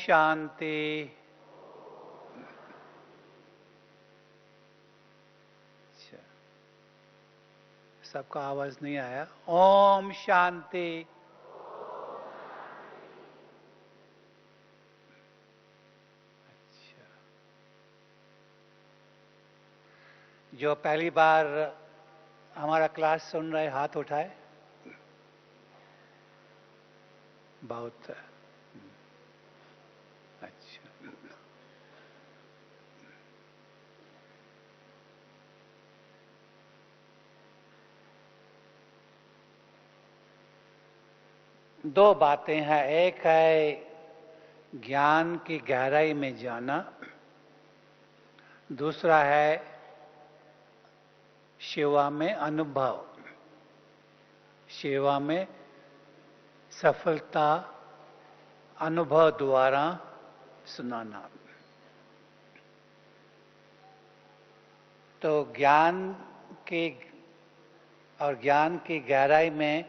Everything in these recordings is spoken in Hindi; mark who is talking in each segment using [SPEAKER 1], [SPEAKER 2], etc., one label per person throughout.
[SPEAKER 1] शांति। अच्छा, सबका आवाज नहीं आया। ओम शांति। अच्छा, जो पहली बार हमारा क्लास सुन रहे हाथ उठाए। बहुत अच्छा। दो बातें हैं, एक है ज्ञान की गहराई में जाना, दूसरा है सेवा में अनुभव, सेवा में सफलता अनुभव द्वारा सुनाना। तो ज्ञान की और ज्ञान की गहराई में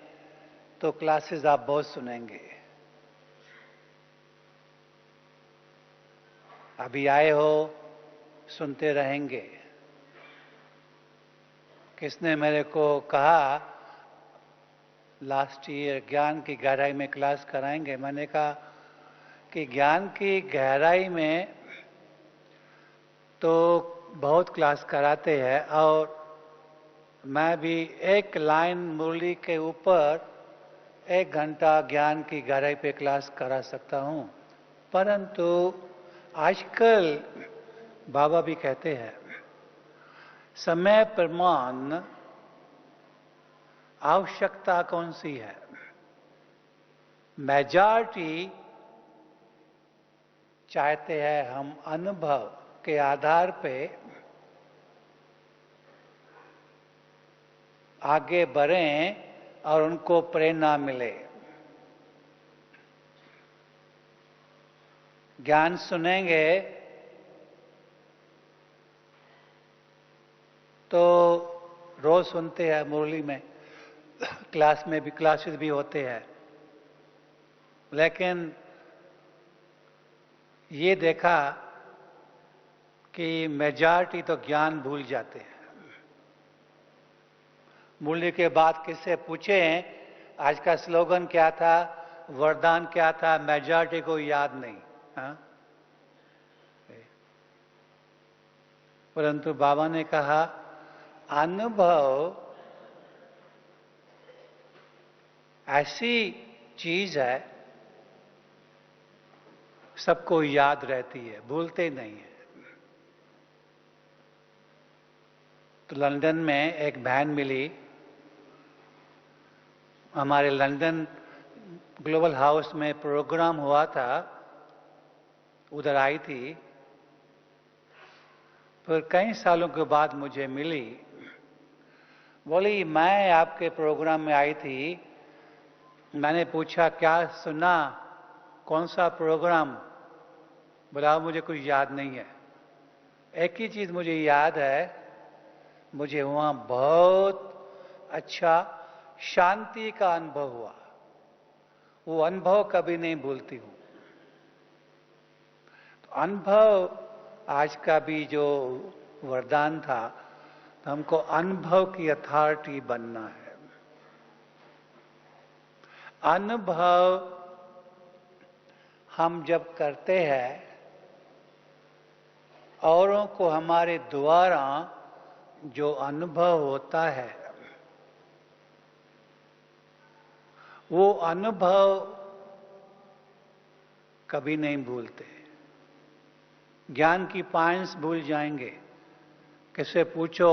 [SPEAKER 1] तो क्लासेस आप बहुत सुनेंगे। अभी आए हो, सुनते रहेंगे। किसने मेरे को कहा लास्ट ईयर ज्ञान की गहराई में क्लास कराएंगे। मैंने कहा कि ज्ञान की गहराई में तो बहुत क्लास कराते हैं, और मैं भी एक लाइन मुरली के ऊपर 1 घंटा ज्ञान की गहराई पे क्लास करा सकता हूं। परंतु आजकल बाबा भी कहते हैं समय प्रमाण आवश्यकता कौन सी है। मेजॉरिटी चाहते हैं हम अनुभव के आधार पे आगे बढ़ें और उनको प्रेरणा मिले। ज्ञान सुनेंगे तो रोज सुनते हैं मुरली में, क्लास में भी क्लासेस भी होते हैं, लेकिन ये देखा कि मेजॉरिटी तो ज्ञान भूल जाते हैं। मुरली के बाद किससे पूछें आज का स्लोगन क्या था, वरदान क्या था, मेजॉरिटी को याद नहीं। हाँ? परंतु बाबा ने कहा अनुभव ऐसी चीज है सबको याद रहती है, भूलते नहीं है। तो लंदन में एक बहन मिली, हमारे लंदन ग्लोबल हाउस में प्रोग्राम हुआ था, उधर आई थी। फिर कई सालों के बाद मुझे मिली, बोली मैं आपके प्रोग्राम में आई थी। मैंने पूछा क्या सुना, कौन सा प्रोग्राम। बोला मुझे कुछ याद नहीं है। एक ही चीज मुझे याद है, मुझे वहां बहुत अच्छा शांति का अनुभव हुआ। वो अनुभव कभी नहीं भूलती हूं। तो अनुभव आज का भी जो वरदान था, तो हमको अनुभव की अथॉरिटी बनना है। अनुभव हम जब करते हैं औरों को हमारे द्वारा जो अनुभव होता है, वो अनुभव कभी नहीं भूलते। ज्ञान की पॉइंट्स भूल जाएंगे। किससे पूछो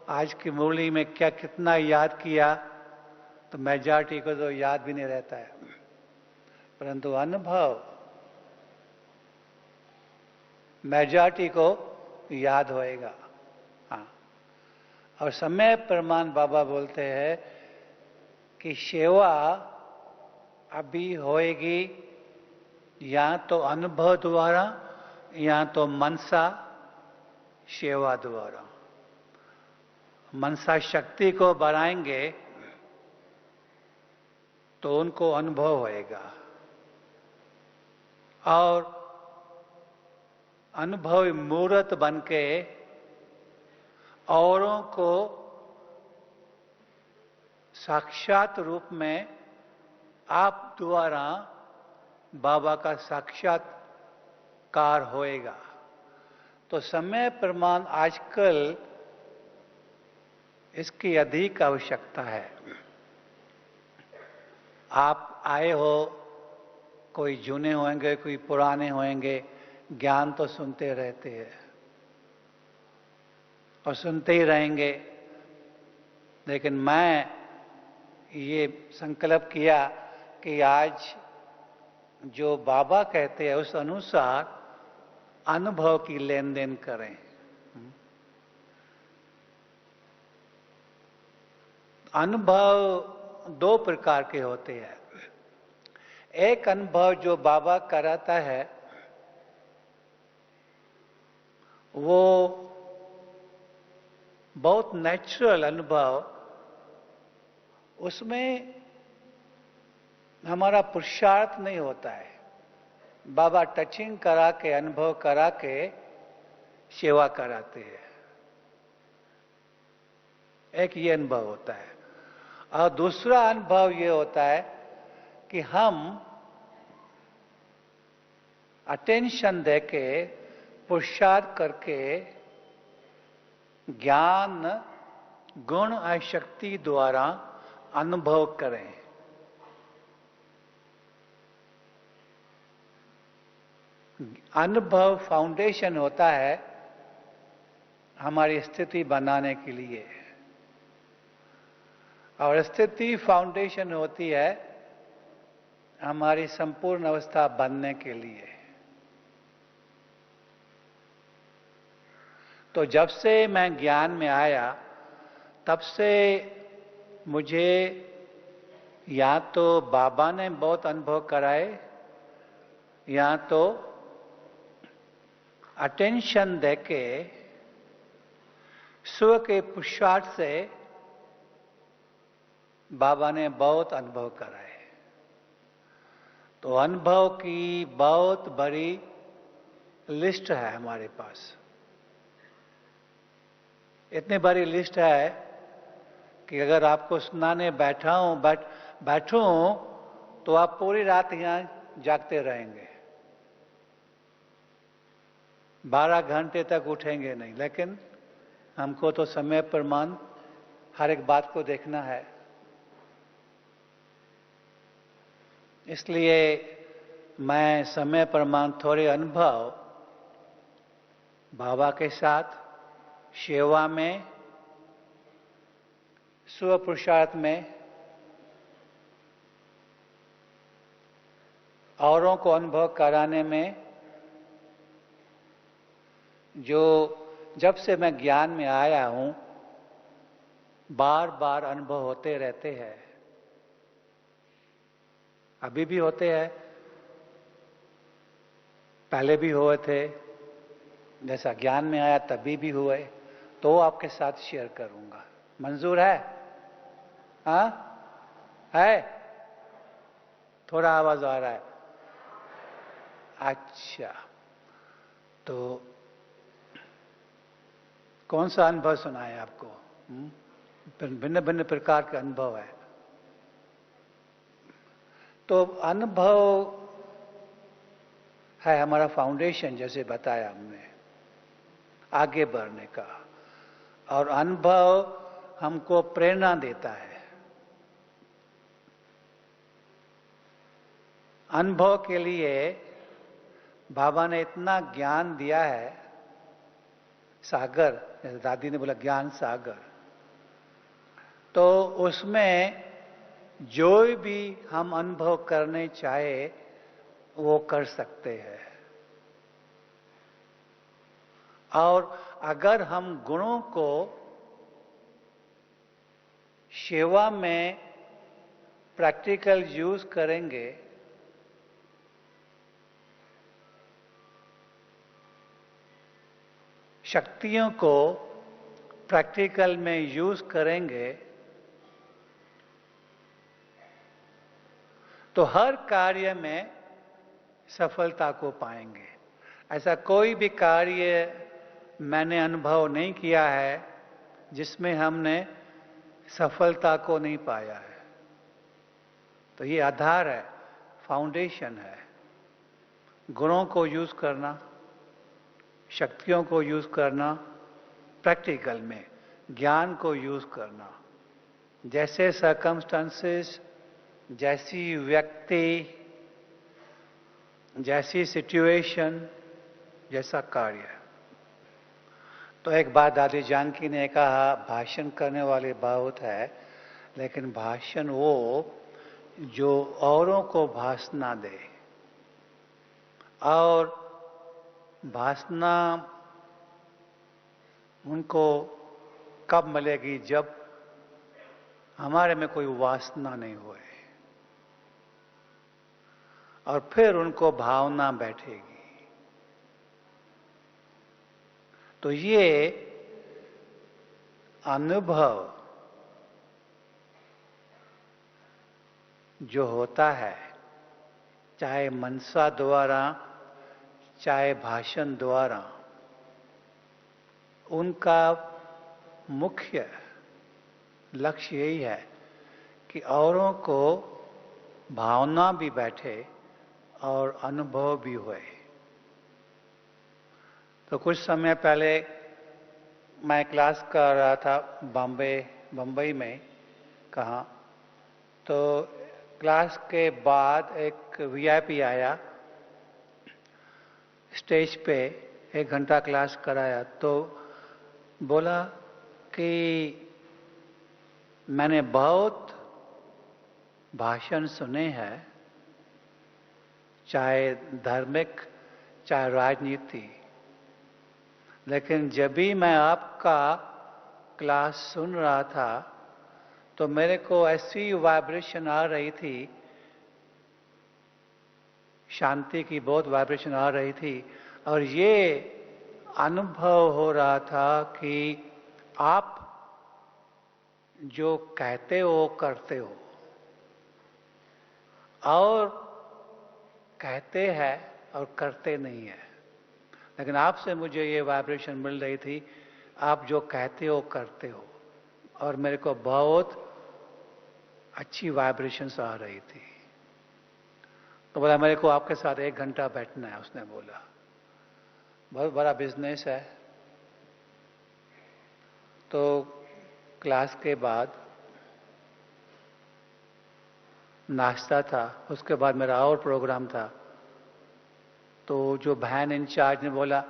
[SPEAKER 1] आज की मुरली में क्या कितना याद किया, तो मेजॉरिटी को तो याद भी नहीं रहता है। परंतु अनुभव मेजॉरिटी को याद होएगा। हाँ, और समय प्रमाण बाबा बोलते हैं कि सेवा अभी होएगी या तो अनुभव द्वारा या तो मनसा सेवा द्वारा। मनसा शक्ति को बढ़ाएंगे तो उनको अनुभव होएगा, और अनुभवी मूर्त बन के औरों को साक्षात रूप में आप द्वारा बाबा का साक्षात्कार होएगा। तो समय प्रमाण आजकल इसकी अधिक आवश्यकता है। आप आए हो, कोई जूने होंगे, कोई पुराने होंगे, ज्ञान तो सुनते रहते हैं और सुनते ही रहेंगे। लेकिन मैं ये संकल्प किया कि आज जो बाबा कहते हैं उस अनुसार अनुभव की लेन देन करें। अनुभव दो प्रकार के होते हैं। एक अनुभव जो बाबा कराता है वो बहुत नेचुरल अनुभव, उसमें हमारा पुरुषार्थ नहीं होता है। बाबा टचिंग करा के, अनुभव करा के सेवा कराते हैं। एक ये अनुभव होता है। और दूसरा अनुभव ये होता है कि हम अटेंशन देके, पुरुषार्थ करके ज्ञान गुण और शक्ति द्वारा अनुभव करें। अनुभव फाउंडेशन होता है हमारी स्थिति बनाने के लिए, और स्थिति फाउंडेशन होती है हमारी संपूर्ण अवस्था बनने के लिए। तो जब से मैं ज्ञान में आया तब से मुझे या तो बाबा ने बहुत अनुभव कराए या तो अटेंशन देके स्व के पुरुषार्थ से बाबा ने बहुत अनुभव कराए। तो अनुभव की बहुत बड़ी लिस्ट है हमारे पास। इतनी बड़ी लिस्ट है कि अगर आपको सुनाने बैठूं तो आप पूरी रात यहां जागते रहेंगे, 12 घंटे तक उठेंगे नहीं। लेकिन हमको तो समय प्रमाण हर एक बात को देखना है, इसलिए मैं समय प्रमाण थोड़े अनुभव बाबा के साथ सेवा में, स्व पुरुषार्थ में, औरों को अनुभव कराने में, जो जब से मैं ज्ञान में आया हूं बार बार अनुभव होते रहते हैं। अभी भी होते हैं, पहले भी हुए थे, जैसा ज्ञान में आया तभी भी हुए। तो आपके साथ शेयर करूंगा। मंजूर है? हाँ है? थोड़ा आवाज आ रहा है। अच्छा, तो कौन सा अनुभव सुनाए आपको? भिन्न भिन्न प्रकार के अनुभव है। तो अनुभव है हमारा फाउंडेशन, जैसे बताया हमने, आगे बढ़ने का। और अनुभव हमको प्रेरणा देता है। अनुभव के लिए बाबा ने इतना ज्ञान दिया है, सागर, जैसे दादी ने बोला ज्ञान सागर। तो उसमें जो भी हम अनुभव करने चाहे वो कर सकते हैं। और अगर हम गुणों को सेवा में प्रैक्टिकल यूज करेंगे शक्तियों को प्रैक्टिकल में यूज करेंगे तो हर कार्य में सफलता को पाएंगे। ऐसा कोई भी कार्य मैंने अनुभव नहीं किया है जिसमें हमने सफलता को नहीं पाया है। तो ये आधार है, फाउंडेशन है। गुणों को यूज करना, शक्तियों को यूज करना, प्रैक्टिकल में ज्ञान को यूज करना, जैसे सर्कमस्टांसेस, जैसी व्यक्ति, जैसी सिचुएशन, जैसा कार्य। तो एक बात दादी जानकी ने कहा, भाषण करने वाले बहुत है, लेकिन भाषण वो जो औरों को भाषना दे। और भाषना उनको कब मिलेगी? जब हमारे में कोई वासना नहीं होए, और फिर उनको भावना बैठेगी। तो ये अनुभव जो होता है, चाहे मनसा द्वारा, चाहे भाषण द्वारा, उनका मुख्य लक्ष्य यही है कि औरों को भावना भी बैठे और अनुभव भी होए। तो कुछ समय पहले मैं क्लास कर रहा था बम्बई में, कहाँ, तो क्लास के बाद एक वीआईपी आया स्टेज पे, 1 घंटा क्लास कराया। तो बोला कि मैंने बहुत भाषण सुने हैं, चाहे धार्मिक चाहे राजनीति, लेकिन जब भी मैं आपका क्लास सुन रहा था तो मेरे को ऐसी वाइब्रेशन आ रही थी, शांति की बहुत वाइब्रेशन आ रही थी, और ये अनुभव हो रहा था कि आप जो कहते हो करते हो, और कहते हैं और करते नहीं है। लेकिन आपसे मुझे ये वाइब्रेशन मिल रही थी, आप जो कहते हो करते हो, और मेरे को बहुत अच्छी वाइब्रेशंस आ रही थी। तो बोला मेरे को आपके साथ 1 घंटा बैठना है। उसने बोला बहुत बड़ा बिजनेस है। तो क्लास के बाद नाश्ता था, उसके बाद मेरा और प्रोग्राम था। तो जो वैन इंचार्ज ने बोला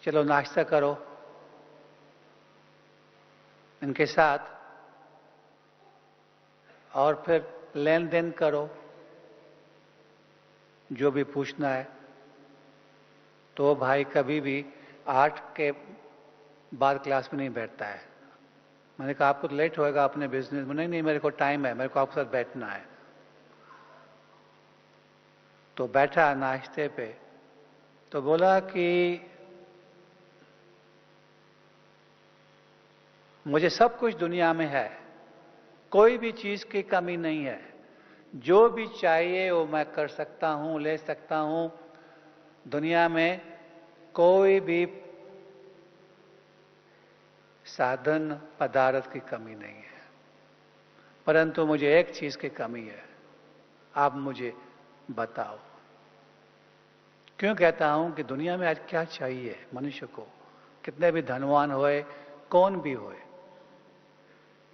[SPEAKER 1] चलो नाश्ता करो इनके साथ और फिर लेन देन करो, जो भी पूछना है। तो भाई कभी भी 8 के बाद क्लास में नहीं बैठता है। मैंने कहा आपको तो लेट होएगा अपने बिजनेस में। नहीं नहीं, मेरे को टाइम है, मेरे को आपके साथ बैठना है। तो बैठा नाश्ते पे, तो बोला कि मुझे सब कुछ दुनिया में है, कोई भी चीज की कमी नहीं है, जो भी चाहिए वो मैं कर सकता हूं, ले सकता हूं। दुनिया में कोई भी साधन पदार्थ की कमी नहीं है, परंतु मुझे एक चीज की कमी है, आप मुझे बताओ। क्यों कहता हूं कि दुनिया में आज क्या चाहिए मनुष्य को, कितने भी धनवान होए, कौन भी होए।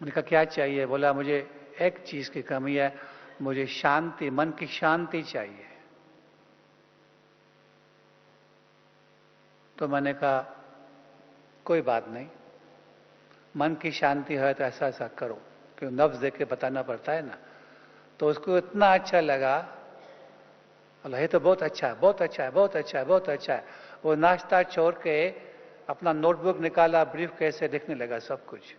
[SPEAKER 1] मैंने कहा क्या चाहिए? बोला मुझे एक चीज की कमी है, मुझे शांति, मन की शांति चाहिए। तो मैंने कहा कोई बात नहीं, मन की शांति है तो ऐसा ऐसा करो, क्यों नब्ज देख के बताना पड़ता है ना। तो उसको इतना अच्छा लगा, बोला ये तो बहुत अच्छा है, बहुत अच्छा है, बहुत अच्छा है, बहुत अच्छा है। वो नाश्ता छोड़ के अपना नोटबुक निकाला, ब्रीफ कैसे लिखने लगा सब कुछ।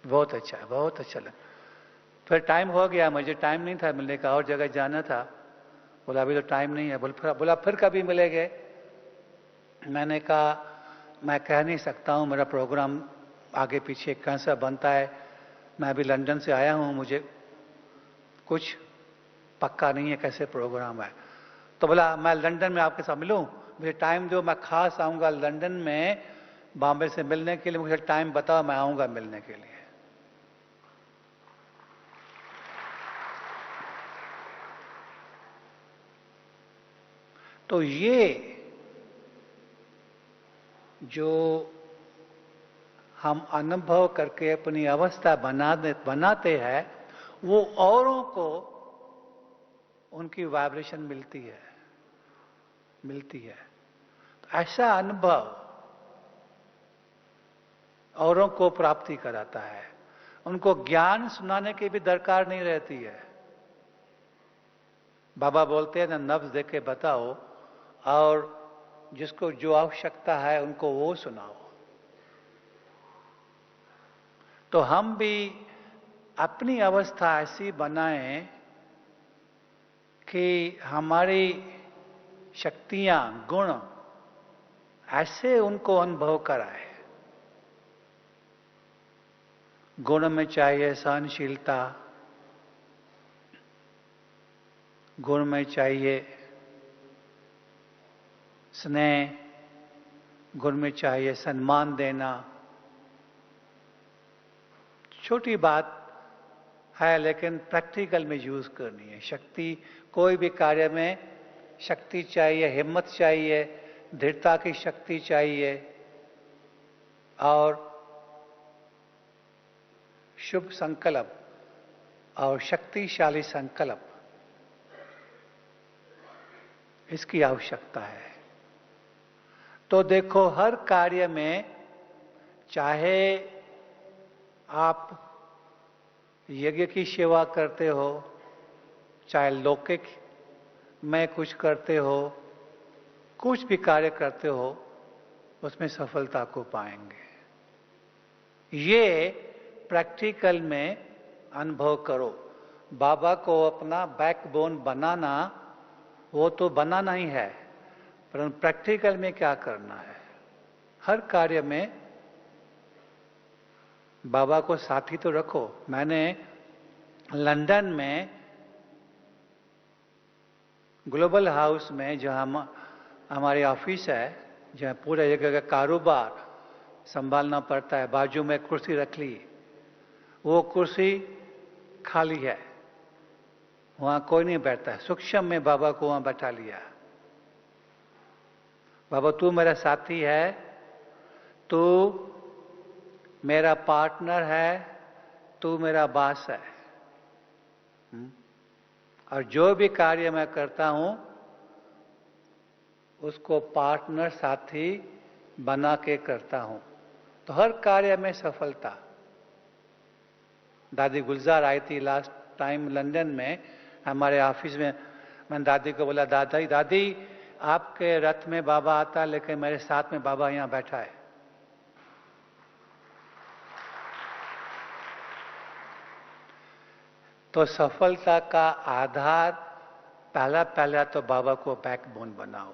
[SPEAKER 1] बहुत अच्छा है, बहुत अच्छा लगा। फिर टाइम हो गया, मुझे टाइम नहीं था मिलने का, और जगह जाना था। बोला अभी तो टाइम नहीं है। बोला फिर कभी मिलेंगे। मैंने कहा मैं कह नहीं सकता हूं, मेरा प्रोग्राम आगे पीछे कैसा बनता है, मैं अभी लंदन से आया हूं, मुझे कुछ पक्का नहीं है कैसे प्रोग्राम है। तो बोला मैं लंदन में आपके साथ मिलूं, मुझे टाइम दो, मैं खास आऊंगा लंदन में बॉम्बे से मिलने के लिए, मुझे टाइम बताओ, मैं आऊंगा मिलने के लिए। तो ये जो हम अनुभव करके अपनी अवस्था बनाते हैं, वो औरों को उनकी वाइब्रेशन मिलती है। तो ऐसा अनुभव औरों को प्राप्ति कराता है। उनको ज्ञान सुनाने की भी दरकार नहीं रहती है। बाबा बोलते हैं ना, नब्ज दे के बताओ और जिसको जो आवश्यकता है उनको वो सुनाओ। तो हम भी अपनी अवस्था ऐसी बनाएं कि हमारी शक्तियां, गुण ऐसे उनको अनुभव कराए। गुण में चाहिए सहनशीलता, गुण में चाहिए स्नेह, गुण में चाहिए सम्मान देना। छोटी बात है लेकिन प्रैक्टिकल में यूज करनी है। शक्ति, कोई भी कार्य में शक्ति चाहिए, हिम्मत चाहिए, दृढ़ता की शक्ति चाहिए और शुभ संकल्प और शक्तिशाली संकल्प, इसकी आवश्यकता है। तो देखो, हर कार्य में, चाहे आप यज्ञ की सेवा करते हो, चाहे लौकिक में कुछ करते हो, कुछ भी कार्य करते हो, उसमें सफलता को पाएंगे। ये प्रैक्टिकल में अनुभव करो। बाबा को अपना बैकबोन बनाना, वो तो बनाना ही है, परंतु प्रैक्टिकल में क्या करना है। हर कार्य में बाबा को साथी तो रखो। मैंने लंदन में ग्लोबल हाउस में, जहां हमारी ऑफिस है, जहां पूरे जगह का कारोबार संभालना पड़ता है, बाजू में कुर्सी रख ली। वो कुर्सी खाली है, वहां कोई नहीं बैठता है। सूक्ष्म में बाबा को वहां बैठा लिया। बाबा तू मेरा साथी है, तू मेरा पार्टनर है, तू मेरा बास है। और जो भी कार्य मैं करता हूं उसको पार्टनर, साथी बना के करता हूं, तो हर कार्य में सफलता। दादी गुलजार आई थी लास्ट टाइम लंदन में हमारे ऑफिस में। मैंने दादी को बोला, दादी दादी आपके रथ में बाबा आता है लेकिन मेरे साथ में बाबा यहां बैठा है। तो सफलता का आधार पहला तो बाबा को बैकबोन बनाओ।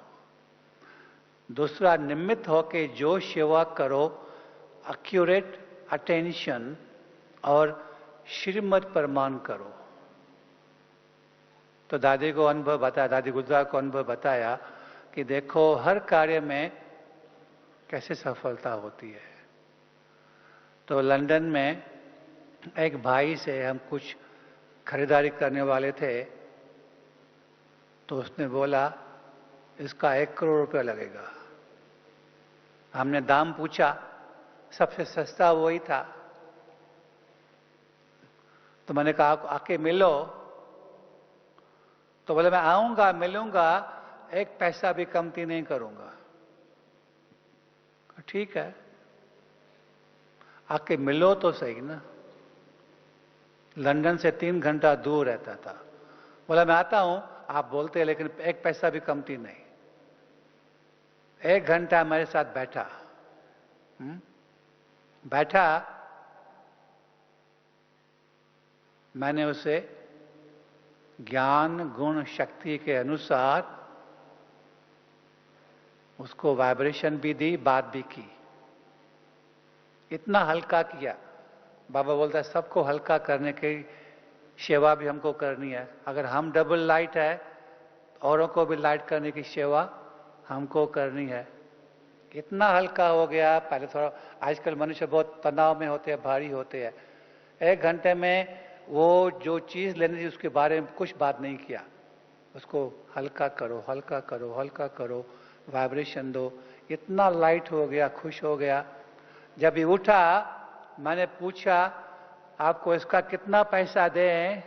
[SPEAKER 1] दूसरा, निमित्त होके जो सेवा करो, एक्यूरेट अटेंशन और श्रीमत प्रमाण करो। तो दादी को अनुभव बताया, दादी गुजरात को अनुभव बताया कि देखो हर कार्य में कैसे सफलता होती है। तो लंदन में एक भाई से हम कुछ खरीदारी करने वाले थे, तो उसने बोला इसका 1 करोड़ रुपया लगेगा। हमने दाम पूछा, सबसे सस्ता वही था। तो मैंने कहा आप आके मिलो। तो बोले मैं आऊंगा, मिलूंगा, 1 पैसा भी कमती नहीं करूंगा। ठीक है, आके मिलो तो सही ना। लंदन से 3 घंटा दूर रहता था। बोला मैं आता हूं, आप बोलते हैं लेकिन 1 पैसा भी कमती नहीं। 1 घंटा मेरे साथ बैठा। बैठा, मैंने उसे ज्ञान, गुण, शक्ति के अनुसार उसको वाइब्रेशन भी दी, बात भी की। इतना हल्का किया, बाबा बोलता है सबको हल्का करने की सेवा भी हमको करनी है। अगर हम डबल लाइट है, औरों को भी लाइट करने की सेवा हमको करनी है। इतना हल्का हो गया। पहले थोड़ा, आजकल मनुष्य बहुत तनाव में होते हैं, भारी होते हैं। 1 घंटे में वो जो चीज लेनी थी उसके बारे में कुछ बात नहीं किया। उसको हल्का करो, हल्का करो, हल्का करो, वाइब्रेशन दो। इतना लाइट हो गया, खुश हो गया। जब ये उठा, मैंने पूछा आपको इसका कितना पैसा दें?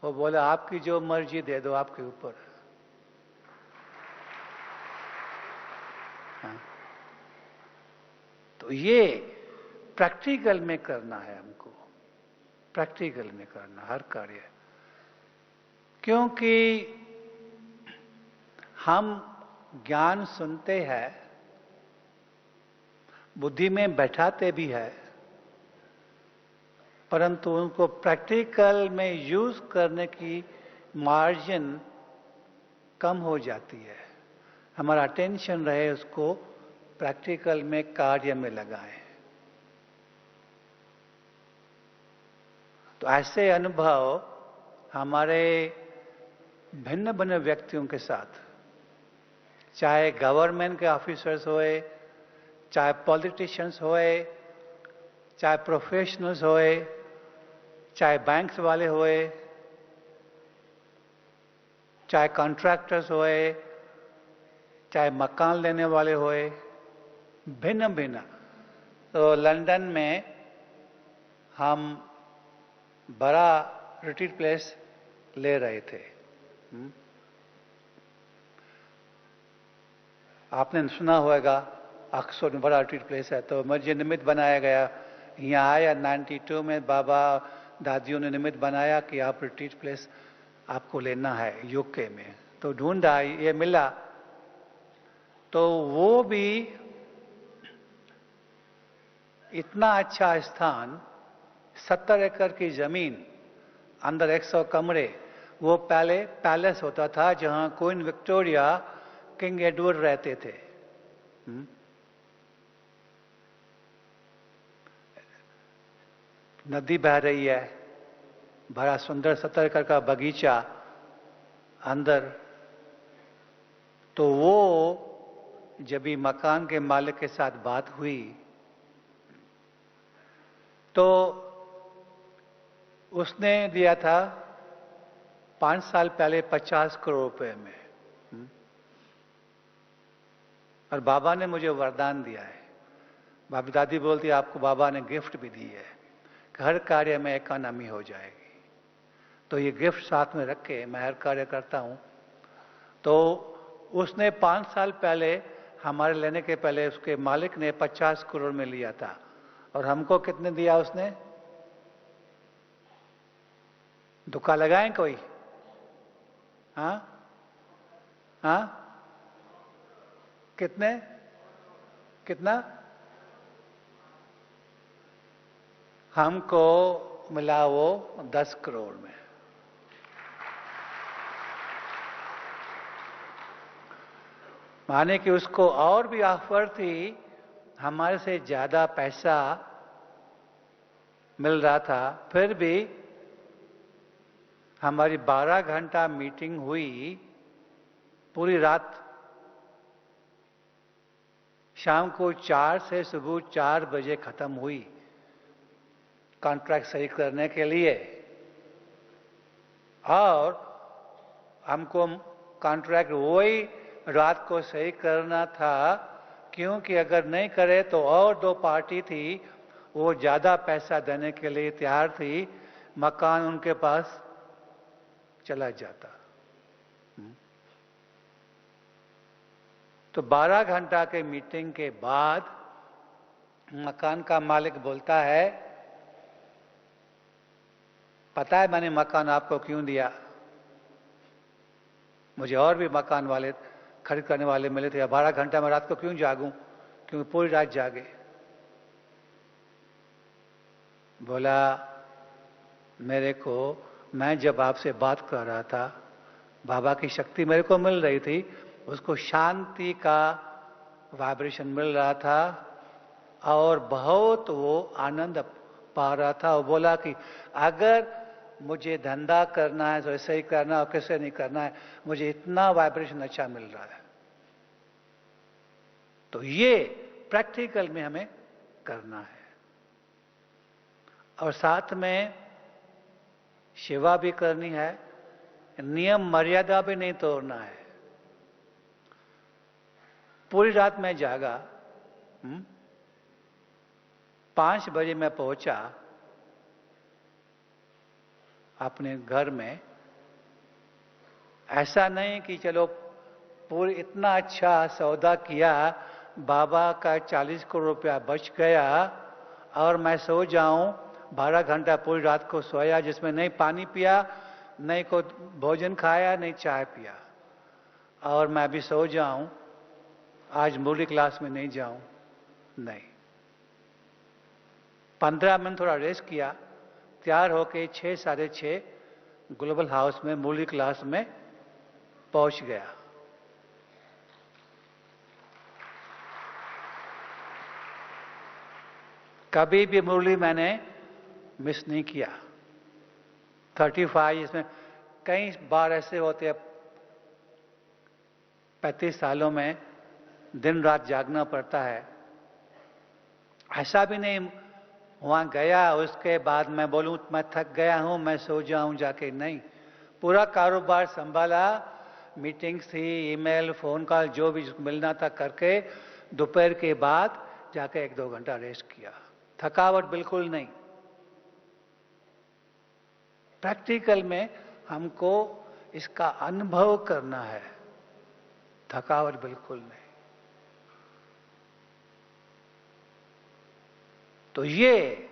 [SPEAKER 1] वो बोला आपकी जो मर्जी दे दो, आपके ऊपर। हाँ। तो ये प्रैक्टिकल में करना है हमको, प्रैक्टिकल में करना हर कार्य। क्योंकि हम ज्ञान सुनते हैं, बुद्धि में बैठाते भी है, परंतु उनको प्रैक्टिकल में यूज करने की मार्जिन कम हो जाती है। हमारा अटेंशन रहे उसको प्रैक्टिकल में, कार्य में लगाएं। तो ऐसे अनुभव हमारे भिन्न भिन्न व्यक्तियों के साथ, चाहे गवर्नमेंट के ऑफिसर्स होए, चाहे पॉलिटिशियंस होए, चाहे प्रोफेशनल्स होए, चाहे बैंक्स वाले होए, चाहे कॉन्ट्रैक्टर्स होए, चाहे मकान लेने वाले होए, भिन्न भिन्न। तो लंदन में हम बड़ा रिट्रीट प्लेस ले रहे थे। आपने सुना होगा ऑक्सफोर्ड में बड़ा रिट्रीट प्लेस है, तो मुझे निमित्त बनाया गया। यहाँ आया 92 में, बाबा दादियों ने निमित्त बनाया कि आप रिट्रीट प्लेस आपको लेना है यूके में। तो ढूंढा, ये मिला। तो वो भी इतना अच्छा स्थान, 70 एकड़ की जमीन, अंदर 100 कमरे। वो पहले पैलेस होता था जहां क्वीन विक्टोरिया, किंग एडवर्ड रहते थे। नदी बह रही है, बड़ा सुंदर 70 एकड़ का बगीचा अंदर। तो वो जब भी मकान के मालिक के साथ बात हुई, तो उसने दिया था 5 साल पहले 50 करोड़ रुपए में। और बाबा ने मुझे वरदान दिया है। बाबी दादी बोलती है आपको बाबा ने गिफ्ट भी दी है, हर कार्य में इकोनॉमी हो जाएगी। तो ये गिफ्ट साथ में रख के मैं हर कार्य करता हूं। तो उसने 5 साल पहले, हमारे लेने के पहले, उसके मालिक ने 50 करोड़ में लिया था। और हमको कितने दिया उसने? धोखा लगाएं कोई? हाँ हाँ, कितने? कितना? हमको मिला वो 10 करोड़ में। माने कि उसको और भी ऑफर थी, हमारे से ज्यादा पैसा मिल रहा था, फिर भी हमारी 12 घंटा मीटिंग हुई, पूरी रात, शाम को 4 से सुबह 4 बजे खत्म हुई, कॉन्ट्रैक्ट सही करने के लिए। और हमको कॉन्ट्रैक्ट वही रात को सही करना था, क्योंकि अगर नहीं करे तो और 2 पार्टी थी, वो ज्यादा पैसा देने के लिए तैयार थी, मकान उनके पास चला जाता। तो 12 घंटा के मीटिंग के बाद मकान का मालिक बोलता है, पता है मैंने मकान आपको क्यों दिया? मुझे और भी मकान वाले खरीद करने वाले मिले थे, 12 घंटा में रात को क्यों जागूं? क्योंकि पूरी रात जागे। बोला मेरे को, मैं जब आपसे बात कर रहा था, बाबा की शक्ति मेरे को मिल रही थी, उसको शांति का वाइब्रेशन मिल रहा था और बहुत वो आनंद पा रहा था। वो बोला कि अगर मुझे धंधा करना है तो ऐसे ही करना और कैसे नहीं करना है, मुझे इतना वाइब्रेशन अच्छा मिल रहा है। तो ये प्रैक्टिकल में हमें करना है और साथ में सेवा भी करनी है, नियम मर्यादा भी नहीं तोड़ना है। पूरी रात में जागा, 5 बजे मैं पहुंचा अपने घर में। ऐसा नहीं कि चलो पूरी इतना अच्छा सौदा किया, बाबा का 40 करोड़ रुपया बच गया और मैं सो जाऊं। 12 घंटा पूरी रात को सोया, जिसमें नहीं पानी पिया, नहीं को भोजन खाया, नहीं चाय पिया, और मैं भी सो जाऊं, आज मुरली क्लास में नहीं जाऊं। नहीं, 15 मिनट थोड़ा रेस्ट किया, तैयार होके 6 साढ़े 6 ग्लोबल हाउस में मुरली क्लास में पहुंच गया। कभी भी मुरली मैंने मिस नहीं किया। 35 इसमें कई बार ऐसे होते हैं, 35 सालों में दिन रात जागना पड़ता है। ऐसा भी नहीं वहां गया उसके बाद मैं बोलूं मैं थक गया हूं, मैं सो जाऊं जाके, नहीं। पूरा कारोबार संभाला, मीटिंग्स थी, ईमेल, फोन कॉल, जो भी मिलना था करके दोपहर के बाद जाके 1-2 घंटा रेस्ट किया। थकावट बिल्कुल नहीं। प्रैक्टिकल में हमको इसका अनुभव करना है, थकावट बिल्कुल नहीं। तो ये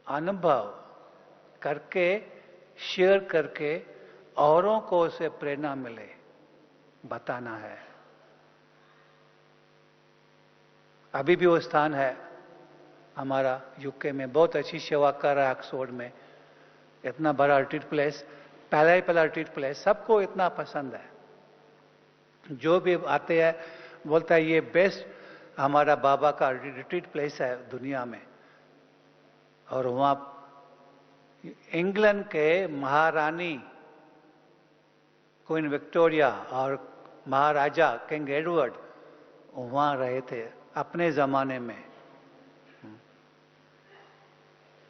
[SPEAKER 1] अनुभव करके, शेयर करके औरों को उसे प्रेरणा मिले, बताना है। अभी भी वो स्थान है हमारा यूके में, बहुत अच्छी सेवा कर रहा है ऑक्सफोर्ड में। इतना बड़ा रिट्रीट प्लेस, पहला रिट्रीट प्लेस, सबको इतना पसंद है। जो भी आते हैं बोलता है ये बेस्ट हमारा बाबा का रिट्रीट प्लेस है दुनिया में। और वहां इंग्लैंड के महारानी क्वीन विक्टोरिया और महाराजा किंग एडवर्ड वहां रहे थे अपने जमाने में।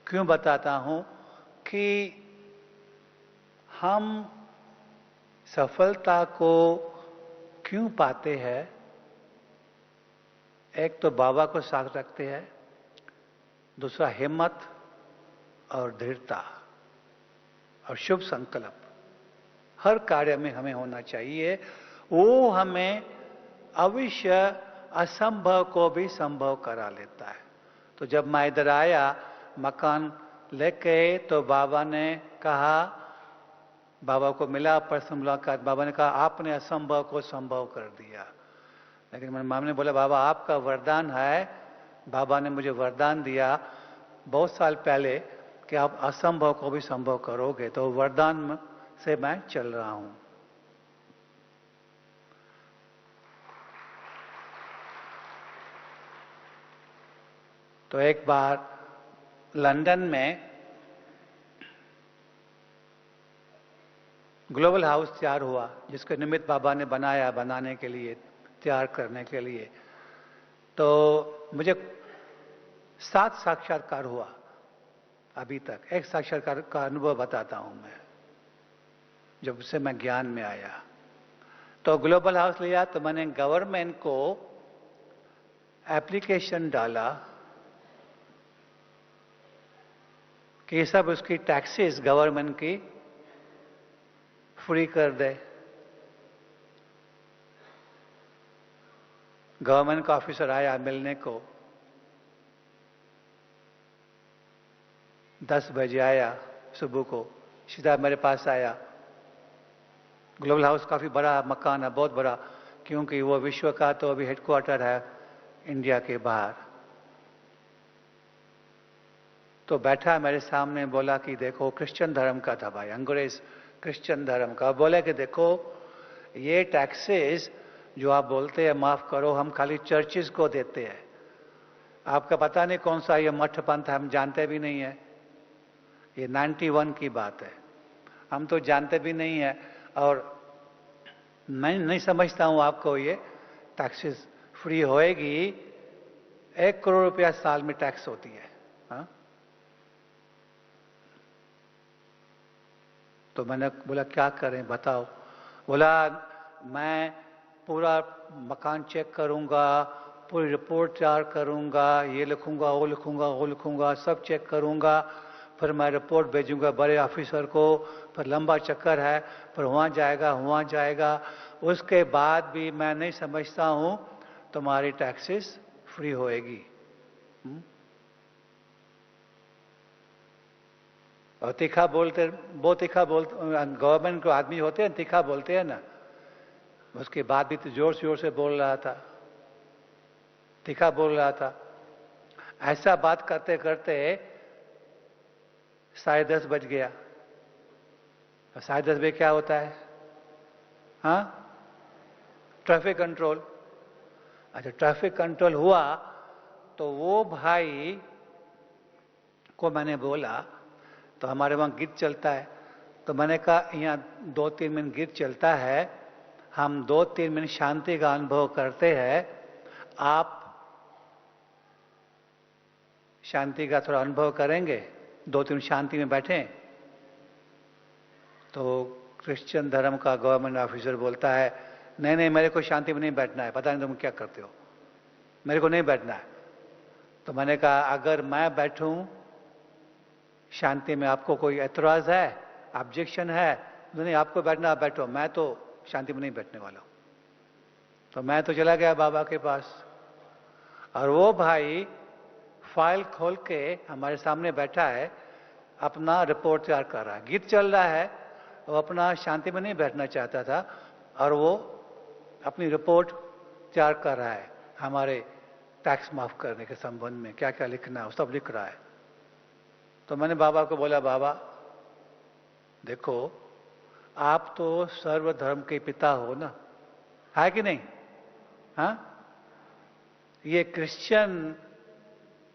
[SPEAKER 1] क्यों बताता हूं कि हम सफलता को क्यों पाते हैं। एक तो बाबा को साथ रखते हैं, दूसरा हिम्मत और दृढ़ता और शुभ संकल्प हर कार्य में हमें होना चाहिए। वो हमें अवश्य असंभव को भी संभव करा लेता है। तो जब मैं इधर आया मकान लेके, तो बाबा ने कहा, बाबा को मिला पर्सनल मुलाकात, बाबा ने कहा आपने असंभव को संभव कर दिया। लेकिन मेरे माम ने बोला बाबा आपका वरदान है, बाबा ने मुझे वरदान दिया बहुत साल पहले कि आप असंभव को भी संभव करोगे, तो वरदान से मैं चल रहा हूं। तो एक बार लंदन में ग्लोबल हाउस तैयार हुआ, जिसके निमित्त बाबा ने बनाने के लिए, तैयार करने के लिए। तो मुझे 7 साक्षात्कार हुआ अभी तक। एक साक्षात्कार का अनुभव बताता हूं मैं, जब से मैं ज्ञान में आया। तो ग्लोबल हाउस लिया तो मैंने गवर्नमेंट को एप्लीकेशन डाला कि सब उसकी टैक्सेस गवर्नमेंट की फ्री कर दे। गवर्नमेंट का ऑफिसर आया मिलने को, 10 बजे आया सुबह को, सीधा मेरे पास आया। ग्लोबल हाउस काफी बड़ा मकान है, बहुत बड़ा, क्योंकि वो विश्व का तो अभी हेडक्वार्टर है इंडिया के बाहर। तो बैठा मेरे सामने, बोला कि देखो क्रिश्चियन धर्म का था भाई, अंग्रेज क्रिश्चियन धर्म का। बोले कि देखो ये टैक्सेस जो आप बोलते हैं माफ करो, हम खाली चर्चिस को देते हैं, आपका पता नहीं कौन सा ये मठ पंथ है, हम जानते भी नहीं है। ये 91 की बात है, हम तो जानते भी नहीं है। और मैं नहीं समझता हूं आपको ये टैक्सेस फ्री होएगी। 1 करोड़ रुपया साल में टैक्स होती है। हा? तो मैंने बोला क्या करें बताओ। बोला मैं पूरा मकान चेक करूंगा, पूरी रिपोर्ट तैयार करूंगा, ये लिखूंगा वो लिखूंगा वो लिखूंगा, सब चेक करूंगा, फिर मैं रिपोर्ट भेजूंगा बड़े ऑफिसर को, फिर लंबा चक्कर है, फिर वहां जाएगा वहां जाएगा। उसके बाद भी मैं नहीं समझता हूं तुम्हारी टैक्सेस फ्री होएगी। और तीखा बोलते, वो तीखा बोलते, गवर्नमेंट को आदमी होते हैं तीखा बोलते हैं ना। उसके बाद भी तो जोर जोर से बोल रहा था, तीखा बोल रहा था। ऐसा बात करते करते 10:30 बज गया। 10:30 बजे क्या होता है? हाँ, ट्रैफिक कंट्रोल। अच्छा, ट्रैफिक कंट्रोल हुआ तो वो भाई को मैंने बोला, तो हमारे वहां गीत चलता है, तो मैंने कहा यहाँ 2-3 मिनट गीत चलता है, हम 2-3 मिनट शांति का अनुभव करते हैं, आप शांति का थोड़ा अनुभव करेंगे? 2-3 मिनट शांति में बैठे। तो क्रिश्चियन धर्म का गवर्नमेंट ऑफिसर बोलता है नहीं नहीं, मेरे को शांति में नहीं बैठना है, पता नहीं तुम क्या करते हो, मेरे को नहीं बैठना है। तो मैंने कहा अगर मैं बैठूं शांति में, आपको कोई एतराज है, ऑब्जेक्शन है? नहीं, आपको बैठना आप बैठो, मैं तो शांति में नहीं बैठने वाला हूं। तो मैं तो चला गया बाबा के पास, और वो भाई फाइल खोल के हमारे सामने बैठा है, अपना रिपोर्ट तैयार कर रहा है। गीत चल रहा है, वो अपना शांति में नहीं बैठना चाहता था, और वो अपनी रिपोर्ट तैयार कर रहा है हमारे टैक्स माफ करने के संबंध में, क्या क्या लिखना है वो सब लिख रहा है। तो मैंने बाबा को बोला बाबा देखो, आप तो सर्वधर्म के पिता हो ना, है कि नहीं? हाँ, ये क्रिश्चियन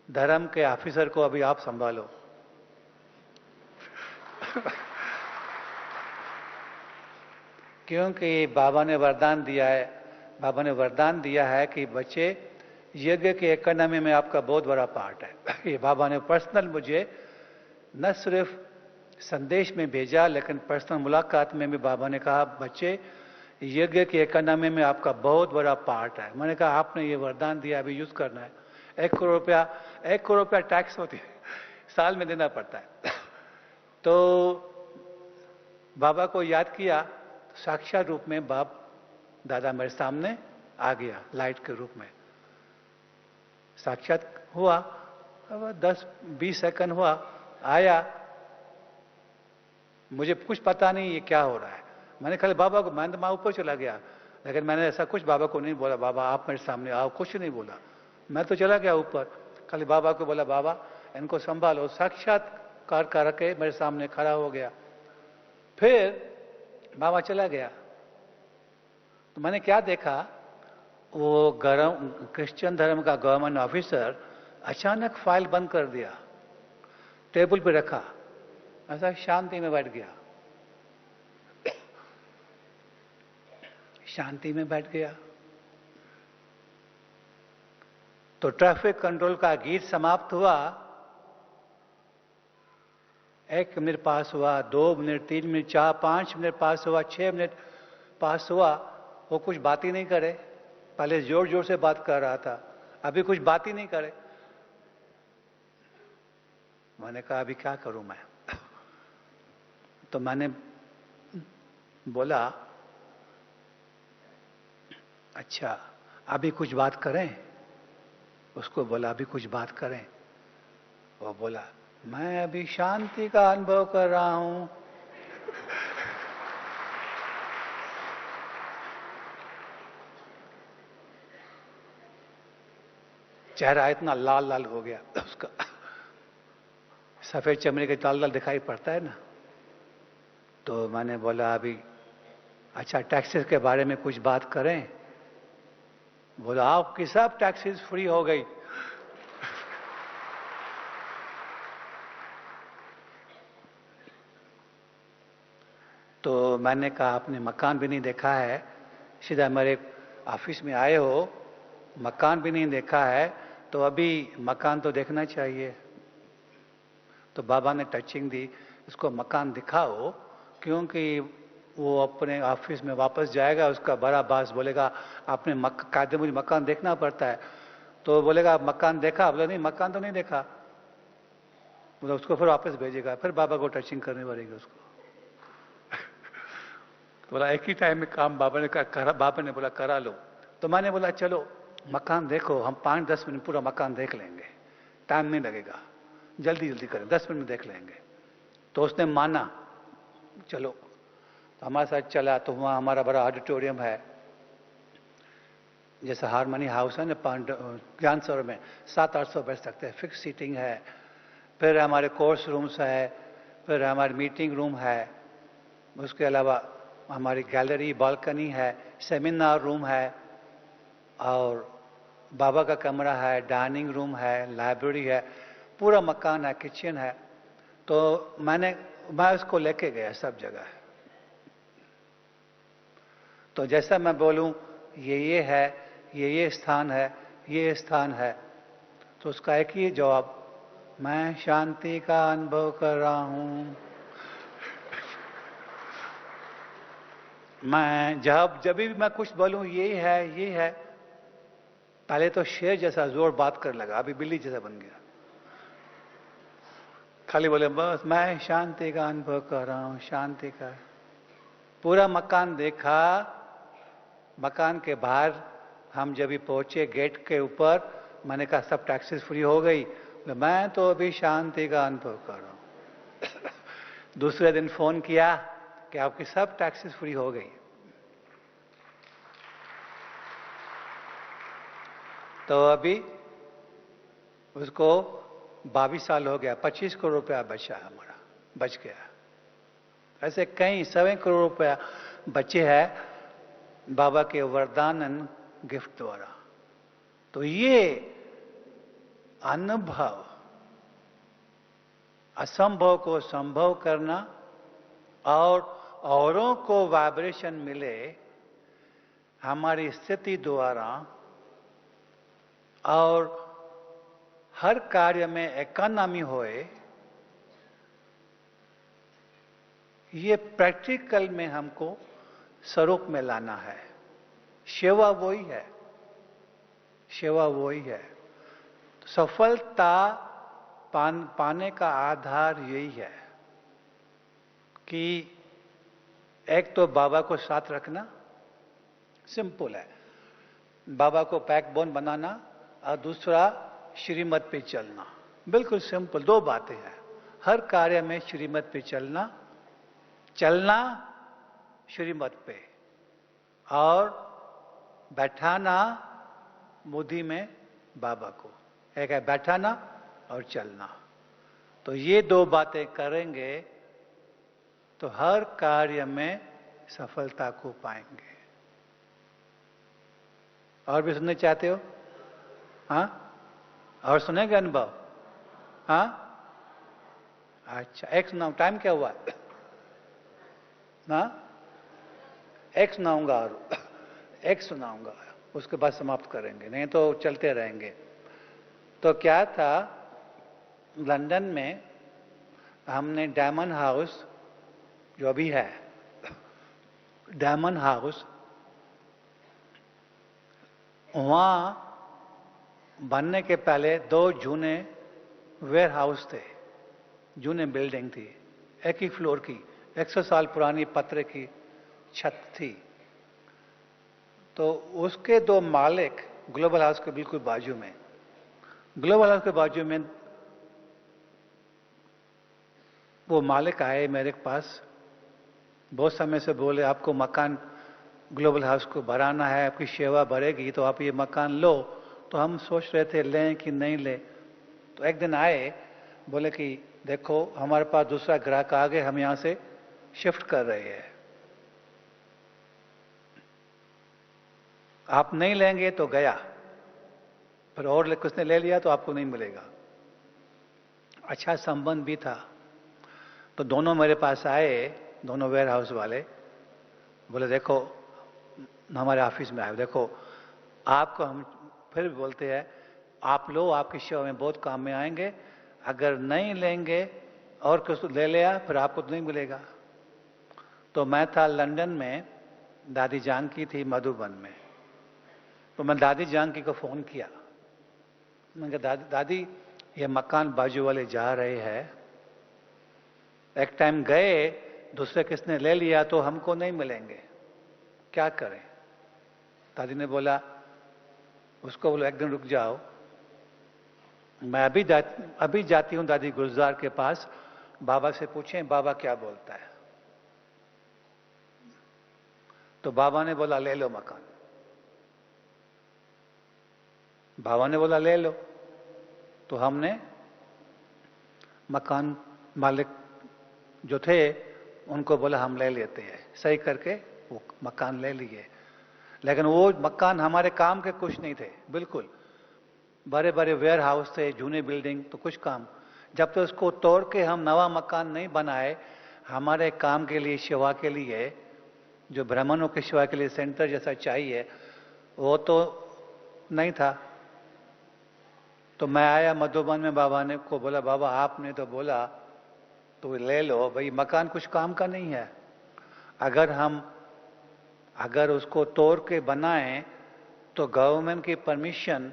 [SPEAKER 1] धर्म के ऑफिसर को अभी आप संभालो। क्योंकि बाबा ने वरदान दिया है, बाबा ने वरदान दिया है कि बच्चे, यज्ञ के इकोनॉमी में आपका बहुत बड़ा पार्ट है। ये बाबा ने पर्सनल मुझे न सिर्फ संदेश में भेजा, लेकिन पर्सनल मुलाकात में भी बाबा ने कहा बच्चे, यज्ञ की इकोनॉमी में आपका बहुत बड़ा पार्ट है। मैंने कहा आपने ये वरदान दिया, अभी यूज करना है। 1 करोड़ रुपया टैक्स होती है, साल में देना पड़ता है। तो बाबा को याद किया, साक्षात रूप में बाप दादा मेरे सामने आ गया, लाइट के रूप में साक्षात हुआ। अब 10-20 सेकंड हुआ, आया, मुझे कुछ पता नहीं ये क्या हो रहा है। मैंने खाली बाबा को, मैं तो ऊपर चला गया, लेकिन मैंने ऐसा कुछ बाबा को नहीं बोला, बाबा आप मेरे सामने आओ, कुछ नहीं बोला। मैं तो चला गया ऊपर, खाली बाबा को बोला बाबा इनको संभालो। साक्षात्कार करके मेरे सामने खड़ा हो गया। फिर बाबा चला गया, तो मैंने क्या देखा, वो क्रिश्चियन धर्म का गवर्नमेंट ऑफिसर अचानक फाइल बंद कर दिया, टेबल पे रखा, ऐसा शांति में बैठ गया, शांति में बैठ गया। तो ट्रैफिक कंट्रोल का गीत समाप्त हुआ। 1 मिनट पास हुआ, 2 मिनट, 3 मिनट, 4-5 मिनट पास हुआ, 6 मिनट पास हुआ, वो कुछ बात ही नहीं करे। पहले जोर जोर से बात कर रहा था, अभी कुछ बात ही नहीं करे। मैंने कहा अभी क्या करूं मैं? तो मैंने बोला अच्छा अभी कुछ बात करें? उसको बोला अभी कुछ बात करें? वो बोला मैं अभी शांति का अनुभव कर रहा हूं। चेहरा इतना लाल लाल हो गया उसका, सफेद चमड़े के लाल लाल दिखाई पड़ता है ना। तो मैंने बोला अभी अच्छा टैक्सेस के बारे में कुछ बात करें? बोला आपकी सब टैक्सेस फ्री हो गई। तो मैंने कहा आपने मकान भी नहीं देखा है, सीधा मेरे ऑफिस में आए हो, मकान भी नहीं देखा है, तो अभी मकान तो देखना चाहिए। तो बाबा ने टचिंग दी, इसको मकान दिखाओ, क्योंकि वो अपने ऑफिस में वापस जाएगा, उसका बड़ा बॉस बोलेगा आपने कायदे मुझे मकान देखना पड़ता है, तो बोलेगा मकान देखा, बोले नहीं मकान तो नहीं देखा, बोला उसको फिर वापस भेजेगा, फिर बाबा को टचिंग करनी पड़ेगी उसको। तो बोला एक ही टाइम में काम बाबा ने करा, बाबा ने बोला करा लो। तो मैंने बोला चलो मकान देखो, हम 5-10 मिनट पूरा मकान देख लेंगे, टाइम नहीं लगेगा, जल्दी जल्दी करें, 10 मिनट में देख लेंगे। तो उसने माना, चलो। तो हमारे साथ चला, तो वहाँ हमारा बड़ा ऑडिटोरियम है, जैसे हारमोनी हाउस है ना ज्ञान सरोवर में, 700-800 बैठ सकते हैं, फिक्स सीटिंग है। फिर हमारे कोर्स रूम्स है, फिर हमारी मीटिंग रूम है, उसके अलावा हमारी गैलरी बालकनी है, सेमिनार रूम है, और बाबा का कमरा है, डाइनिंग रूम है, लाइब्रेरी है, पूरा मकान है, किचन है। तो मैं उसको लेके गया सब जगह। तो जैसा मैं बोलूं ये है, ये स्थान है, ये स्थान है, तो उसका एक ही जवाब, मैं शांति का अनुभव कर रहा हूं। मैं जब भी मैं कुछ बोलूं ये है, पहले तो शेर जैसा जोर बात कर लगा, अभी बिल्ली जैसा बन गया, खाली बोले बस मैं शांति का अनुभव कर रहा हूं, शांति का। पूरा मकान देखा, मकान के बाहर हम जब भी पहुंचे गेट के ऊपर, मैंने कहा सब टैक्सेस फ्री हो गई, मैं तो अभी शांति का अनुभव कर रहा हूं। दूसरे दिन फोन किया कि आपकी सब टैक्सेस फ्री हो गई। तो अभी उसको 22 साल हो गया, 25 करोड़ रुपया बचा हमारा, बच गया। ऐसे कई 7 करोड़ रुपया बचे हैं बाबा के वरदान गिफ्ट द्वारा। तो ये अनुभव, असंभव को संभव करना और औरों को वाइब्रेशन मिले हमारी स्थिति द्वारा, और हर कार्य में इकोनॉमी होए, ये प्रैक्टिकल में हमको स्वरूप में लाना है। सेवा वही है, सेवा वही है। तो सफलता पाने का आधार यही है कि एक तो बाबा को साथ रखना, सिंपल है, बाबा को बैकबोन बनाना, और दूसरा श्रीमत पे चलना, बिल्कुल सिंपल, 2 बातें हैं। हर कार्य में श्रीमत पे चलना श्रीमत पे, और बैठाना बुद्धि में बाबा को, एक है बैठाना और चलना। तो ये 2 बातें करेंगे तो हर कार्य में सफलता को पाएंगे। और भी सुनना चाहते हो? हाँ, और सुनेंगे अनुभव? हाँ, अच्छा, एक सुनाऊं, टाइम क्या हुआ? हाँ, एक सुनाऊंगा, और एक सुनाऊंगा, उसके बाद समाप्त करेंगे, नहीं तो चलते रहेंगे। तो क्या था, लंदन में हमने डायमंड हाउस, जो अभी है डायमंड हाउस, वहां बनने के पहले 2 जूने वेयर हाउस थे, जूने बिल्डिंग थी, एक ही फ्लोर की, 100 साल पुरानी पत्थर की छत थी। तो उसके 2 मालिक ग्लोबल हाउस के बिल्कुल बाजू में, ग्लोबल हाउस के बाजू में वो मालिक आए मेरे पास, बहुत समय से बोले आपको मकान ग्लोबल हाउस को बढ़ाना है, आपकी सेवा बढ़ेगी तो आप ये मकान लो। तो हम सोच रहे थे लें कि नहीं लें। तो एक दिन आए, बोले कि देखो हमारे पास दूसरा ग्राहक आ गए, हम यहां से शिफ्ट कर रहे हैं, आप नहीं लेंगे तो गया, फिर और किसने ले लिया तो आपको नहीं मिलेगा। अच्छा संबंध भी था, तो दोनों मेरे पास आए, दोनों वेयर हाउस वाले, बोले देखो हमारे ऑफिस में आए, देखो आपको हम फिर भी बोलते हैं आप लो, आपकी सेवा में बहुत काम में आएंगे, अगर नहीं लेंगे और कुछ ले लिया फिर आपको तो नहीं मिलेगा। तो मैं था लंदन में, दादी जानकी थी मधुबन में, तो मैं दादी जानकी को फोन किया, मैंने कहा दादी ये मकान बाजू वाले जा रहे हैं, एक टाइम गए दूसरे किसने ले लिया तो हमको नहीं मिलेंगे, क्या करें। दादी ने बोला उसको बोलो एक दिन रुक जाओ, मैं अभी जाती हूं दादी गुलजार के पास, बाबा से पूछें बाबा क्या बोलता है। तो बाबा ने बोला ले लो मकान, बाबा ने बोला ले लो, तो हमने मकान मालिक जो थे उनको बोला हम ले लेते हैं, सही करके वो मकान ले लिए। लेकिन वो मकान हमारे काम के कुछ नहीं थे, बिल्कुल बड़े बड़े वेयर हाउस थे, जूने बिल्डिंग, तो कुछ काम। जब तक तो उसको तोड़ के हम नवा मकान नहीं बनाए, हमारे काम के लिए, सेवा के लिए, जो ब्राह्मणों की सेवा के लिए सेंटर जैसा चाहिए वो तो नहीं था। तो मैं आया मधुबन में, बाबा ने को बोला बाबा आपने तो बोला तो ले लो भाई, मकान कुछ काम का नहीं है, अगर उसको तोड़ के बनाएं तो गवर्नमेंट की परमिशन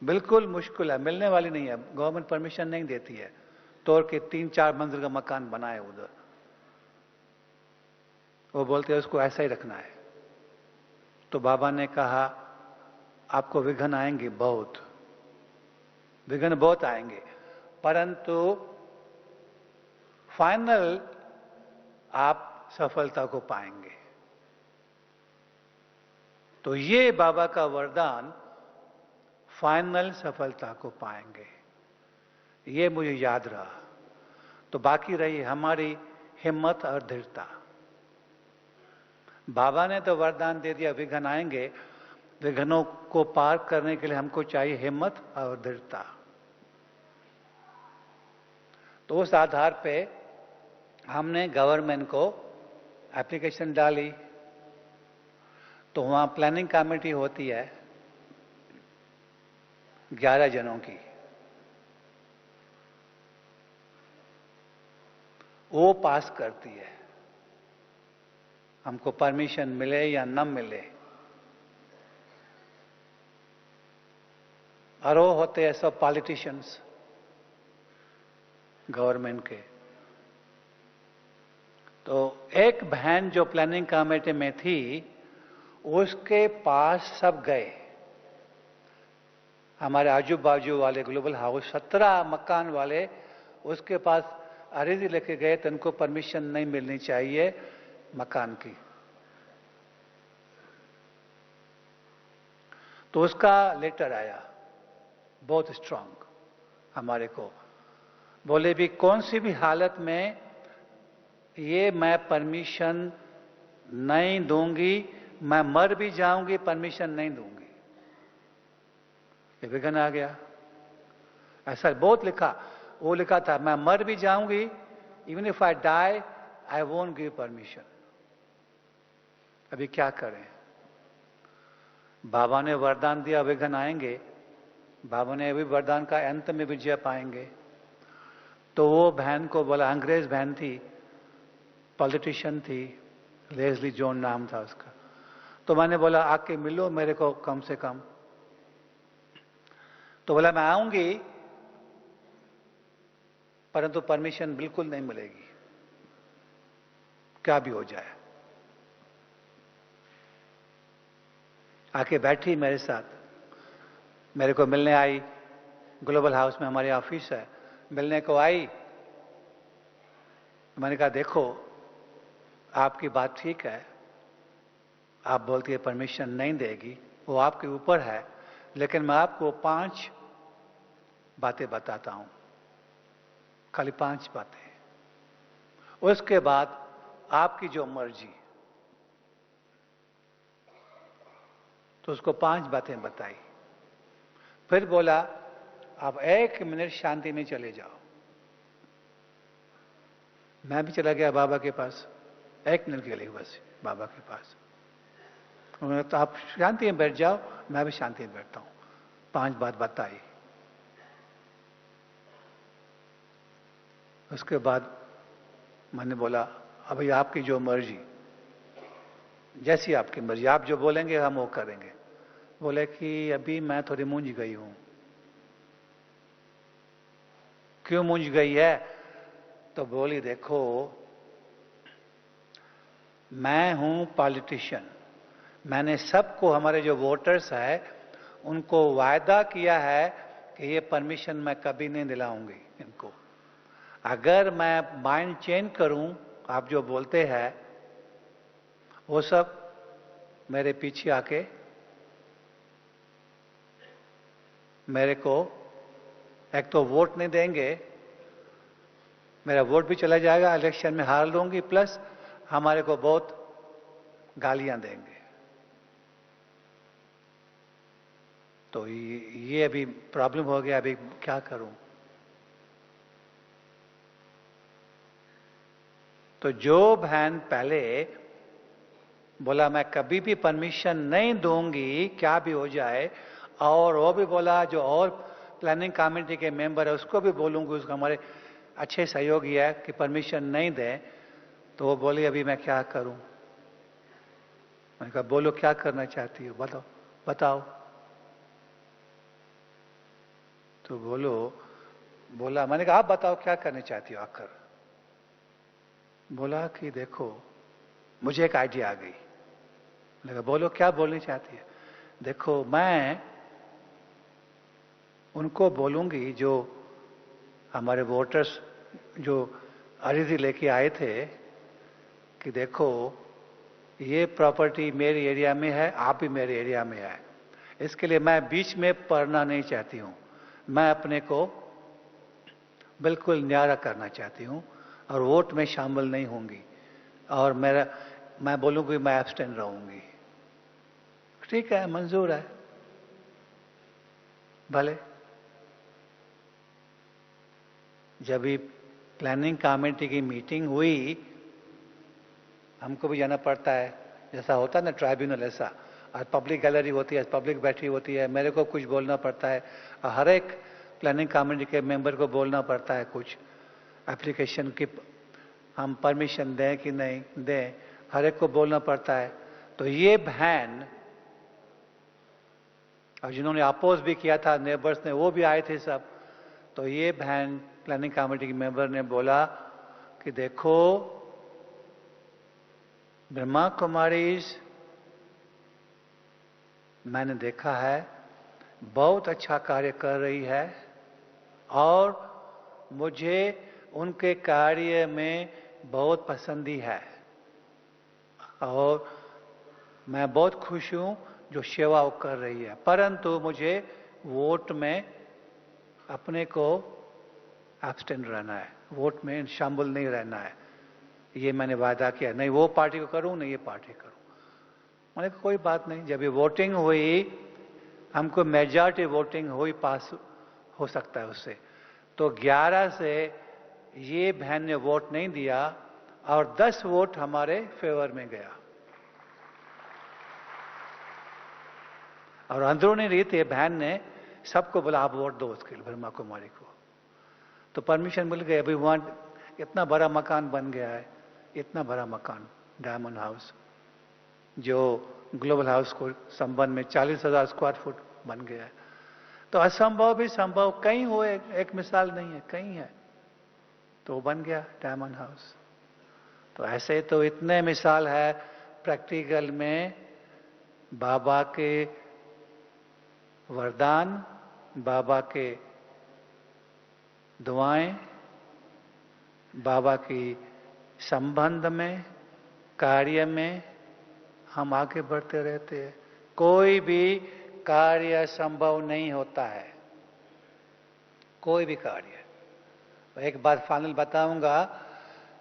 [SPEAKER 1] बिल्कुल मुश्किल है, मिलने वाली नहीं है, गवर्नमेंट परमिशन नहीं देती है तोड़ के 3-4 मंजिल का मकान बनाए उधर, वो बोलते हैं उसको ऐसा ही रखना है। तो बाबा ने कहा आपको विघ्न आएंगे, बहुत विघ्न बहुत आएंगे, परंतु फाइनल आप सफलता को पाएंगे। तो ये बाबा का वरदान, फाइनल सफलता को पाएंगे, ये मुझे याद रहा। तो बाकी रही हमारी हिम्मत और दृढ़ता। बाबा ने तो वरदान दे दिया विघ्न आएंगे, विघ्नों को पार करने के लिए हमको चाहिए हिम्मत और दृढ़ता। तो उस आधार पे हमने गवर्नमेंट को एप्लीकेशन डाली, तो वहां प्लानिंग कमेटी होती है 11 जनों की, वो पास करती है, हमको परमिशन मिले या न मिले। और वो होते हैं सब पॉलिटिशियंस गवर्नमेंट के। तो एक बहन जो प्लानिंग कमेटी में थी, उसके पास सब गए, हमारे आजू बाजू वाले ग्लोबल हाउस 17 मकान वाले उसके पास अर्जी लेके गए, तो उनको परमिशन नहीं मिलनी चाहिए मकान की। तो उसका लेटर आया बहुत स्ट्रांग हमारे को, बोले भी कौन सी भी हालत में ये मैं परमिशन नहीं दूंगी, मैं मर भी जाऊंगी परमिशन नहीं दूंगी। ये विघ्न आ गया, ऐसा बहुत लिखा, वो लिखा था मैं मर भी जाऊंगी, even if I die I won't give permission. अभी क्या करें, बाबा ने वरदान दिया विघ्न आएंगे, बाबा ने अभी वरदान का अंत में विजय पाएंगे। तो वो बहन को बोला, अंग्रेज बहन थी, पॉलिटिशियन थी, लेस्ली जॉन नाम था उसका, तो मैंने बोला आके मिलो मेरे को कम से कम। तो बोला मैं आऊंगी परंतु परमिशन बिल्कुल नहीं मिलेगी, क्या भी हो जाए। आके बैठी मेरे साथ, मेरे को मिलने आई, ग्लोबल हाउस में हमारी ऑफिस है, मिलने को आई। मैंने कहा देखो आपकी बात ठीक है, आप बोलती है परमिशन नहीं देगी, वो आपके ऊपर है, लेकिन मैं आपको 5 बातें बताता हूं, खाली 5 बातें, उसके बाद आपकी जो मर्जी। तो उसको 5 बातें बताई, फिर बोला आप 1 मिनट शांति में चले जाओ। मैं भी चला गया बाबा के पास, 1 मिनट के लिए बस बाबा के पास। उन्होंने तो आप शांति में बैठ जाओ, मैं भी शांति में बैठता हूं। 5 बात बताई। उसके बाद मैंने बोला अभी आपकी जो मर्जी, जैसी आपकी मर्जी, आप जो बोलेंगे हम वो करेंगे। बोले कि अभी मैं थोड़ी मूंझ गई हूं। क्यों मूंझ गई है? तो बोली देखो, मैं हूं पॉलिटिशियन, मैंने सबको, हमारे जो वोटर्स है उनको वायदा किया है कि ये परमिशन मैं कभी नहीं दिलाऊंगी इनको। अगर मैं माइंड चेंज करूं, आप जो बोलते हैं वो सब मेरे पीछे आके मेरे को एक तो वोट नहीं देंगे, मेरा वोट भी चला जाएगा, इलेक्शन में हार लूंगी, प्लस हमारे को बहुत गालियां देंगे। तो ये अभी प्रॉब्लम हो गया, अभी क्या करूं? तो जो बहन पहले बोला मैं कभी भी परमिशन नहीं दूंगी क्या भी हो जाए, और वो भी बोला जो और प्लानिंग कमेटी के मेंबर है उसको भी बोलूंगी, उसको हमारे अच्छे सहयोगी है कि परमिशन नहीं दें, तो वो बोली अभी मैं क्या करूं? मैंने कहा बोलो क्या करना चाहती हो, बताओ बताओ। तो बोला, मैंने कहा आप बताओ क्या करना चाहती हो आकर। बोला कि देखो मुझे एक आइडिया आ गई। मैंने कहा बोलो क्या बोलनी चाहती है? देखो मैं उनको बोलूंगी जो हमारे वोटर्स जो अर्जी लेके आए थे कि देखो ये प्रॉपर्टी मेरे एरिया में है, आप भी मेरे एरिया में है, इसके लिए मैं बीच में पड़ना नहीं चाहती हूं, मैं अपने को बिल्कुल न्यारा करना चाहती हूं और वोट में शामिल नहीं होंगी, और मैं बोलूंगी मैं एब्सटेन रहूंगी। ठीक है, मंजूर है, भले। जब भी प्लानिंग कमेटी की मीटिंग हुई, हमको भी जाना पड़ता है, जैसा होता है ना ट्राइब्यूनल, ऐसा आज पब्लिक गैलरी होती है, पब्लिक बैठी होती है, मेरे को कुछ बोलना पड़ता है, हर एक प्लानिंग कमेटी के मेंबर को बोलना पड़ता है कुछ एप्लीकेशन की हम परमिशन दें कि नहीं दें, हर एक को बोलना पड़ता है। तो ये बहन, और जिन्होंने अपोज भी किया था नेबर्स ने, वो भी आए थे सब, तो ये बहन प्लानिंग कमेटी के मेंबर ने बोला कि देखो ब्रह्मा कुमारीज मैंने देखा है बहुत अच्छा कार्य कर रही है, और मुझे उनके कार्य में बहुत पसंदी है, और मैं बहुत खुश हूं जो सेवा कर रही है, परंतु मुझे वोट में अपने को एब्सटेंड रहना है, वोट में शामिल नहीं रहना है, ये मैंने वादा किया, नहीं वो पार्टी को करूं नहीं ये पार्टी करूं। मैंने कहा कोई बात नहीं, जब ये वोटिंग हुई, हमको मेजॉरिटी वोटिंग हुई, पास हो सकता है उससे, तो 11 से ये बहन ने वोट नहीं दिया और 10 वोट हमारे फेवर में गया, और अंदरूनी रीत ये बहन ने सबको बोला आप वोट दो उसके लिए, ब्रह्मा कुमारी को, तो परमिशन मिल गई। अभी वहां इतना बड़ा मकान बन गया है, इतना बड़ा मकान डायमंड हाउस, जो ग्लोबल हाउस को संबंध में 40,000 स्क्वायर फुट बन गया है। तो असंभव भी संभव कहीं हो, एक मिसाल नहीं है, कहीं है, तो बन गया डायमंड हाउस। तो ऐसे तो इतने मिसाल है प्रैक्टिकल में, बाबा के वरदान, बाबा के दुआएं, बाबा की संबंध में, कार्य में हम आगे बढ़ते रहते हैं। कोई भी कार्य संभव नहीं होता है, कोई भी कार्य। एक बात फाइनल बताऊंगा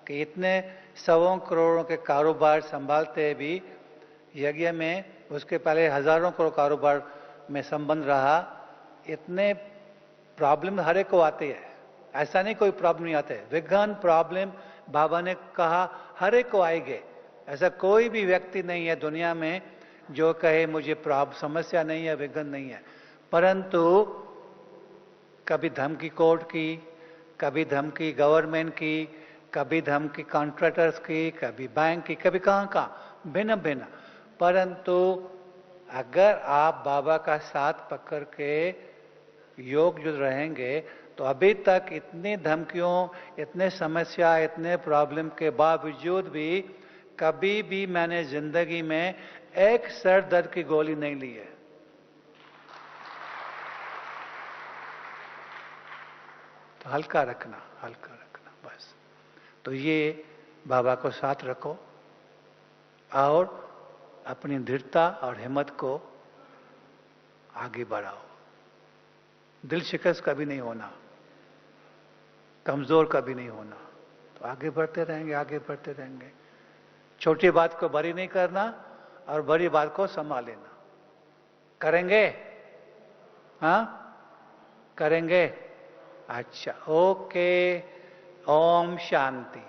[SPEAKER 1] कि इतने 100 करोड़ों के कारोबार संभालते भी यज्ञ में, उसके पहले हजारों करोड़ कारोबार में संबंध रहा, इतने प्रॉब्लम हर एक को आते हैं, ऐसा नहीं कोई प्रॉब्लम नहीं आते, विघ्न प्रॉब्लम बाबा ने कहा हर एक को आएंगे। ऐसा कोई भी व्यक्ति नहीं है दुनिया में जो कहे मुझे समस्या नहीं है, विघ्न नहीं है। परंतु कभी धमकी कोर्ट की, कभी धमकी गवर्नमेंट की, कभी धमकी कॉन्ट्रैक्टर्स की, कभी बैंक की, कभी कहां भिन्न भिन्न। परंतु अगर आप बाबा का साथ पकड़ के योग जो रहेंगे तो अभी तक इतनी धमकियों, इतने समस्या, इतने प्रॉब्लम के बावजूद भी कभी भी मैंने जिंदगी में एक सर दर्द की गोली नहीं ली है। तो हल्का रखना, हल्का रखना बस। तो ये बाबा को साथ रखो और अपनी दृढ़ता और हिम्मत को आगे बढ़ाओ। दिल शिकस्त कभी नहीं होना, कमजोर कभी नहीं होना। तो आगे बढ़ते रहेंगे, आगे बढ़ते रहेंगे। छोटी बात को बड़ी नहीं करना और बड़ी बात को संभाल लेना। करेंगे? हाँ, करेंगे। अच्छा, ओके। ओम शांति।